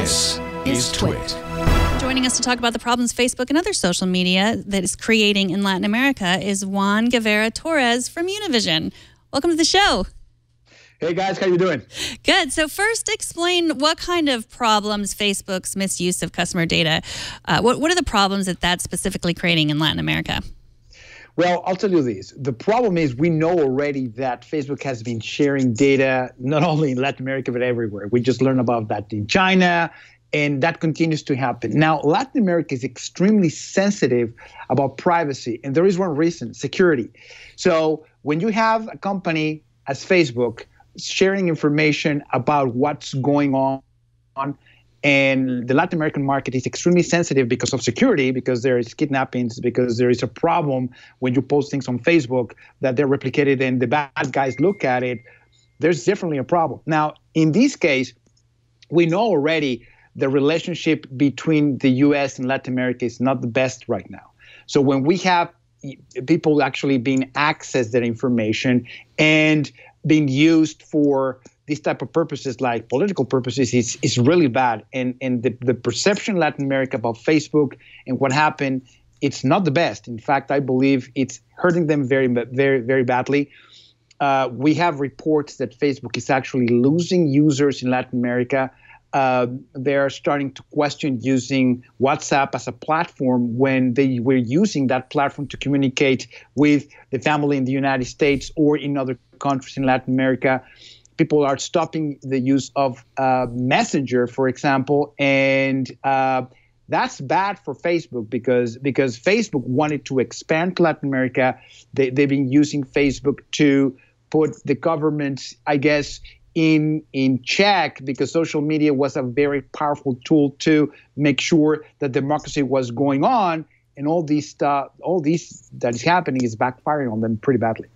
This is TWiT. Joining us to talk about the problems Facebook and other social media that is creating in Latin America is Juan Guevara Torres from Univision. Welcome to the show. Hey guys, how you doing? Good. So first, explain what kind of problems Facebook's misuse of customer data, what are the problems that that's specifically creating in Latin America? Well, I'll tell you this. The problem is we know already that Facebook has been sharing data not only in Latin America but everywhere. We just learned about that in China, and that continues to happen. Now, Latin America is extremely sensitive about privacy, and there is one reason: security. So when you have a company as Facebook sharing information about what's going on, and the Latin American market is extremely sensitive because of security, because there is kidnappings, because there is a problem when you post things on Facebook that they're replicated and the bad guys look at it, there's definitely a problem. Now, in this case, we know already the relationship between the US and Latin America is not the best right now. So when we have people actually being accessed their information and being used for these type of purposes, like political purposes, is really bad. And the perception in Latin America about Facebook and what happened, it's not the best. In fact, I believe it's hurting them very, very, very badly. We have reports that Facebook is actually losing users in Latin America. They're starting to question using WhatsApp as a platform when they were using that platform to communicate with the family in the United States or in other countries in Latin America. People are stopping the use of Messenger, for example, and that's bad for Facebook because Facebook wanted to expand to Latin America. They've been using Facebook to put the government, I guess, in check, because social media was a very powerful tool to make sure that democracy was going on, and all this that is happening is backfiring on them pretty badly.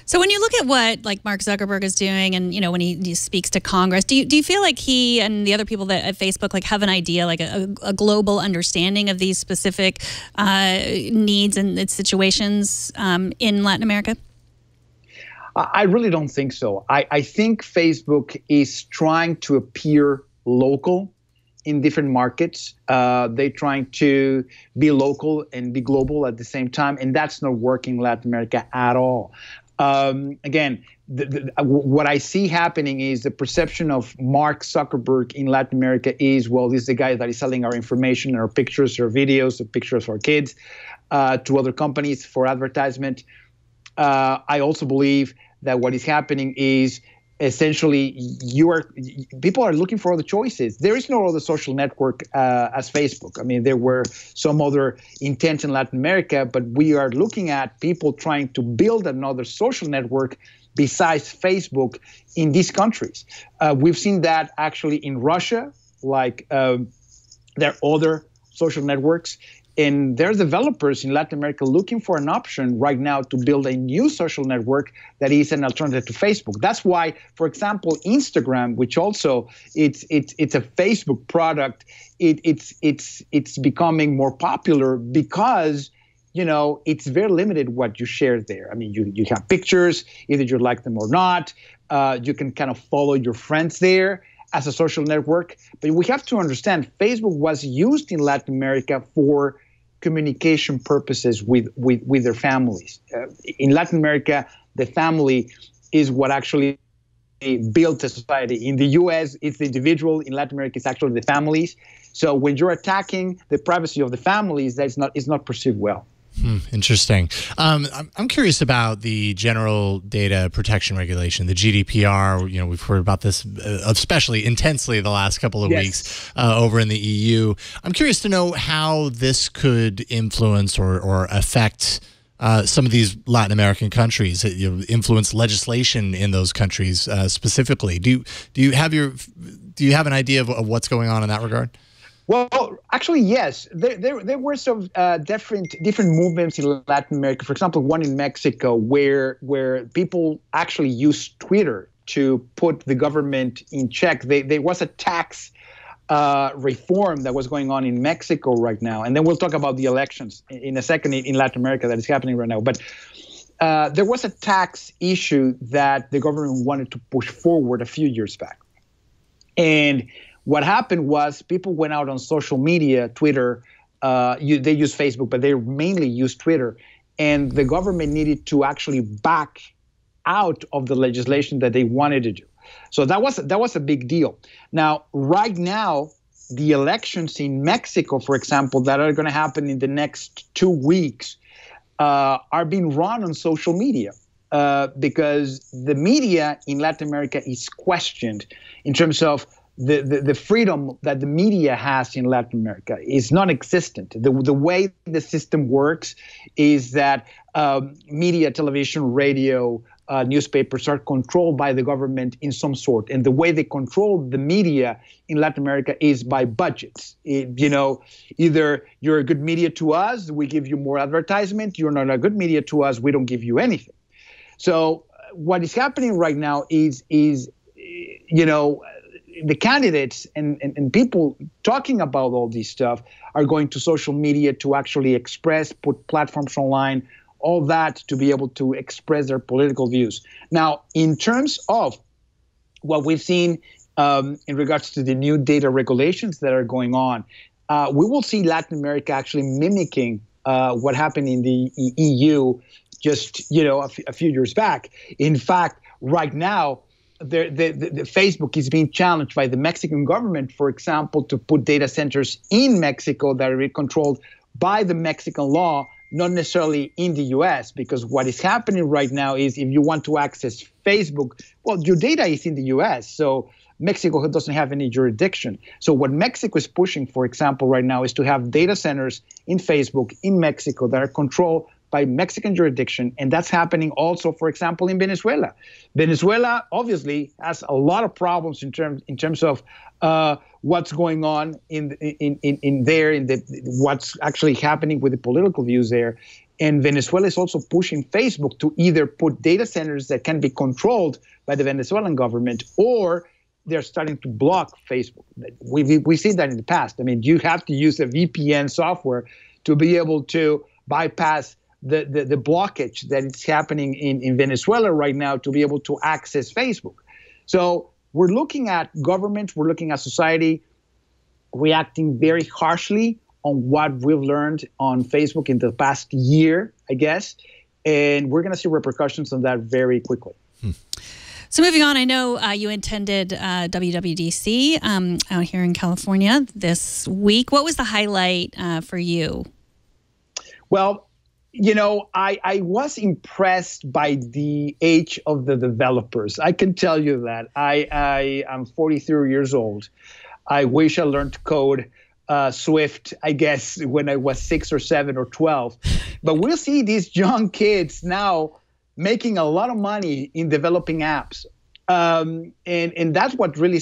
So when you look at what like Mark Zuckerberg is doing, and when he speaks to Congress, do you feel like he and the other people that at Facebook like have an idea, like a global understanding of these specific needs and situations in Latin America? I really don't think so. I think Facebook is trying to appear local in different markets. They're trying to be local and be global at the same time, and that's not working in Latin America at all. Again, what I see happening is the perception of Mark Zuckerberg in Latin America is, well, this is the guy that is selling our information, our pictures, our videos, the pictures of our kids to other companies for advertisement. I also believe that what is happening is essentially people are looking for other choices. There is no other social network as Facebook. I mean, there were some other intents in Latin America, but we are looking at people trying to build another social network besides Facebook in these countries. We've seen that actually in Russia, like there are other social networks. And there are developers in Latin America looking for an option right now to build a new social network that is an alternative to Facebook. That's why, for example, Instagram, which also it's a Facebook product, it's becoming more popular because it's very limited what you share there. I mean, you have pictures, either you like them or not. You can kind of follow your friends there as a social network. But we have to understand Facebook was used in Latin America for communication purposes with their families. In Latin America, the family is what actually built a society. In the US, it's the individual. In Latin America, it's actually the families. So when you're attacking the privacy of the families, that's not perceived well. Interesting. I'm curious about the General Data Protection Regulation, the GDPR. We've heard about this especially intensely the last couple of weeks over in the EU. I'm curious to know how this could influence or affect some of these Latin American countries, influence legislation in those countries specifically. Do you have an idea of what's going on in that regard? Well, actually, yes. There were some different movements in Latin America. For example, one in Mexico where people actually used Twitter to put the government in check. There was a tax reform that was going on in Mexico right now. And then we'll talk about the elections in a second in Latin America that is happening right now. But there was a tax issue that the government wanted to push forward a few years back. And What happened was people went out on social media, Twitter. They use Facebook, but they mainly use Twitter. And the government needed to actually back out of the legislation that they wanted to do. So that was a big deal. Now, right now, the elections in Mexico, for example, that are going to happen in the next 2 weeks, are being run on social media because the media in Latin America is questioned in terms of the freedom that the media has in Latin America is non-existent. The way the system works is that media, television, radio, newspapers are controlled by the government in some sort. And the way they control the media in Latin America is by budgets. Either you're a good media to us, we give you more advertisement. You're not a good media to us, we don't give you anything. So what is happening right now is the candidates and people talking about all this stuff are going to social media to actually express, put platforms online, all that to be able to express their political views. Now, in terms of what we've seen in regards to the new data regulations that are going on, we will see Latin America actually mimicking what happened in the EU just a few years back. In fact, right now, the Facebook is being challenged by the Mexican government, for example, to put data centers in Mexico that are controlled by the Mexican law, not necessarily in the U.S., because what is happening right now is if you want to access Facebook, well, your data is in the U.S., so Mexico doesn't have any jurisdiction. So what Mexico is pushing, for example, right now is to have data centers in Facebook in Mexico that are controlled by Mexican jurisdiction, and that's happening also, for example, in Venezuela. Venezuela obviously has a lot of problems in terms of what's going on what's actually happening with the political views there. And Venezuela is also pushing Facebook to either put data centers that can be controlled by the Venezuelan government, or they're starting to block Facebook. We've seen that in the past. I mean, you have to use a VPN software to be able to bypass the blockage that is happening in Venezuela right now to be able to access Facebook. So we're looking at government, we're looking at society reacting very harshly on what we've learned on Facebook in the past year, I guess. And we're going to see repercussions on that very quickly. So moving on, I know you attended WWDC out here in California this week. What was the highlight for you? Well, I was impressed by the age of the developers. I can tell you that. I am 43 years old. I wish I learned to code Swift, I guess, when I was 6 or 7 or 12. But we'll see these young kids now making a lot of money in developing apps. And that's what really,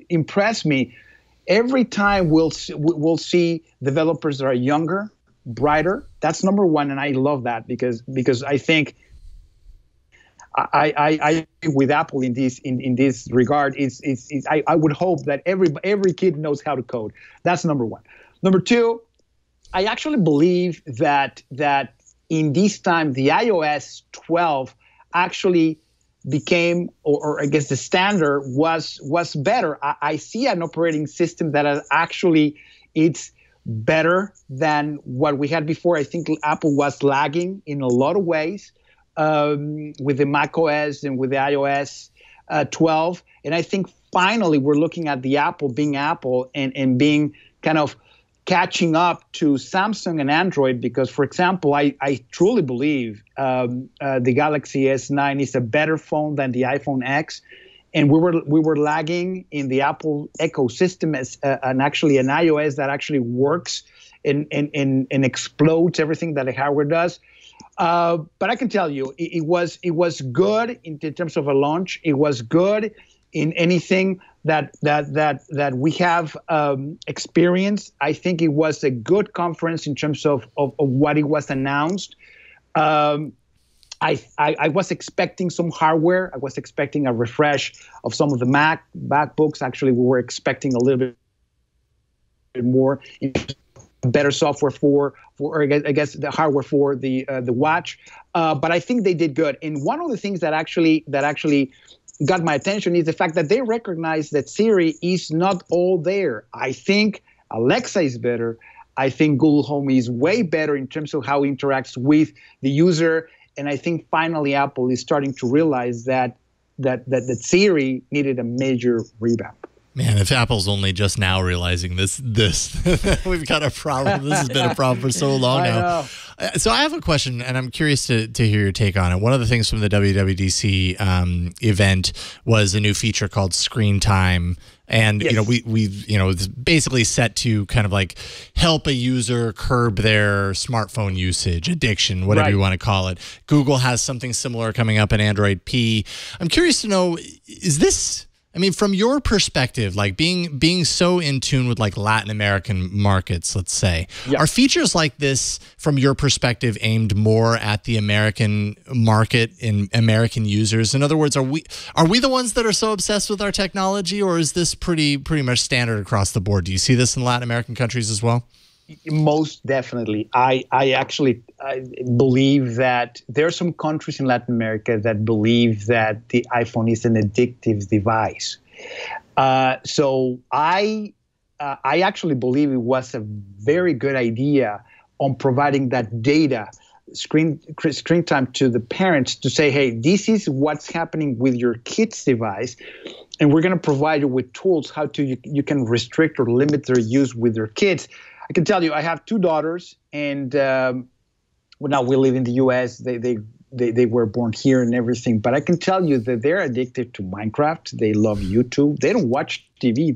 impressed me. Every time we'll see developers that are younger, brighter. That's number one, and I love that because I think I with Apple in this regard I would hope that every kid knows how to code. That's number one. Number two, I actually believe that in this time the iOS 12 actually became, or I guess the standard was better. I see an operating system that it's better than what we had before. I think Apple was lagging in a lot of ways with the macOS and with the iOS 12. And I think finally we're looking at the Apple being Apple and being kind of catching up to Samsung and Android because, for example, I truly believe the Galaxy S9 is a better phone than the iPhone X. And we were lagging in the Apple ecosystem as actually an iOS that actually works and explodes everything that the hardware does. But I can tell you, it was good in terms of a launch. It was good in anything that we have experienced. I think it was a good conference in terms of what it was announced. I was expecting some hardware. I was expecting a refresh of some of the MacBooks. Actually, we were expecting a little bit more better software for I guess the hardware for the watch. But I think they did good. And one of the things that actually got my attention is the fact that they recognize that Siri is not all there. I think Alexa is better. I think Google Home is way better in terms of how it interacts with the user. And I think finally Apple is starting to realize that Siri needed a major revamp. Man, if Apple's only just now realizing this, we've got a problem. This has been a problem for so long now. So I have a question, and I'm curious to hear your take on it. One of the things from the WWDC event was a new feature called Screen Time. And, yes, it's basically set to kind of like help a user curb their smartphone usage, addiction, whatever you want to call it. Google has something similar coming up in Android P. I'm curious to know, is this... I mean, from your perspective, like being so in tune with like Latin American markets, let's say, are features like this, from your perspective, aimed more at the American market and American users? In other words, are we the ones that are so obsessed with our technology, or is this pretty much standard across the board? Do you see this in Latin American countries as well? Most definitely. I believe that there are some countries in Latin America that believe that the iPhone is an addictive device. So I actually believe it was a very good idea on providing that data, screen time to the parents to say, hey, this is what's happening with your kid's device. And we're going to provide you with tools how to you can restrict or limit their use with their kids. I can tell you, I have two daughters, and now we live in the U.S. They were born here and everything. But I can tell you that they're addicted to Minecraft. They love YouTube. They don't watch TV.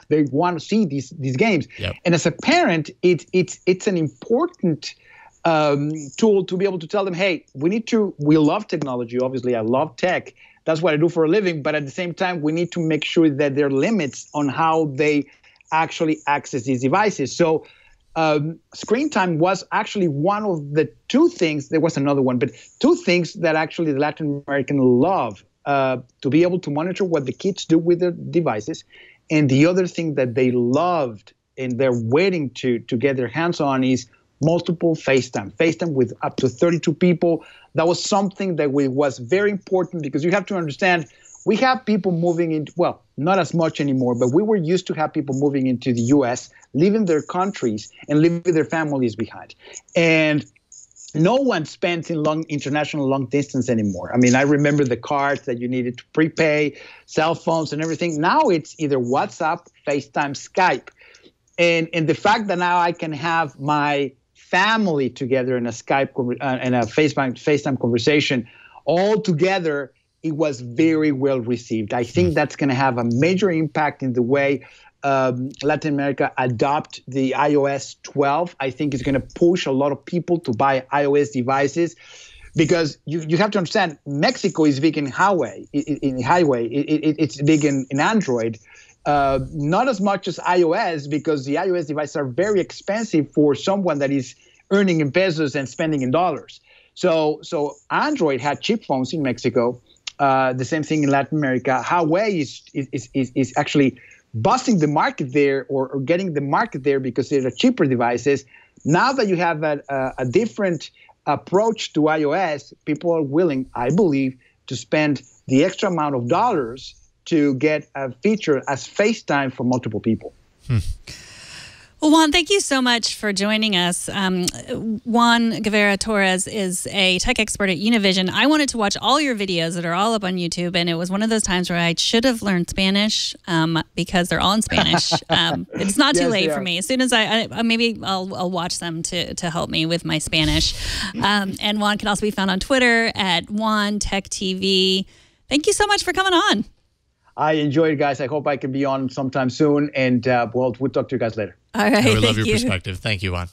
They want to see these games. Yep. And as a parent, it's an important tool to be able to tell them, hey, we love technology. Obviously, I love tech. That's what I do for a living. But at the same time, we need to make sure that there are limits on how they actually access these devices. So screen time was actually one of the two things. There was another one, but two things that actually the Latin American love, to be able to monitor what the kids do with their devices. And the other thing that they loved and they're waiting to get their hands on is multiple FaceTime with up to 32 people. That was something that was very important, because you have to understand, we have people moving into, well, not as much anymore, but we were used to have people moving into the U.S., leaving their countries and leaving their families behind. And no one spends in international long distance anymore. I mean, I remember the cards that you needed to prepay, cell phones and everything. Now it's either WhatsApp, FaceTime, Skype. And the fact that now I can have my family together in a Skype and a FaceTime conversation all together, it was very well received. I think that's going to have a major impact in the way Latin America adopt the iOS 12. I think it's going to push a lot of people to buy iOS devices, because you have to understand, Mexico is big in highway. It's big in Android. Not as much as iOS, because the iOS devices are very expensive for someone that is earning in pesos and spending in dollars. So Android had cheap phones in Mexico. The same thing in Latin America. Huawei is actually busting the market there, or getting the market there, because they're the cheaper devices. Now that you have a different approach to iOS, people are willing, I believe, to spend the extra amount of dollars to get a feature as FaceTime for multiple people. Well, Juan, thank you so much for joining us. Juan Guevara Torres is a tech expert at Univision. I wanted to watch all your videos that are all up on YouTube, and it was one of those times where I should have learned Spanish, because they're all in Spanish. It's not too late for me. As soon as maybe I'll watch them to help me with my Spanish. And Juan can also be found on Twitter at JuanTechTV. Thank you so much for coming on. I enjoyed it, guys. I hope I can be on sometime soon, and we'll talk to you guys later. All right. We love your perspective. Thank you, Juan.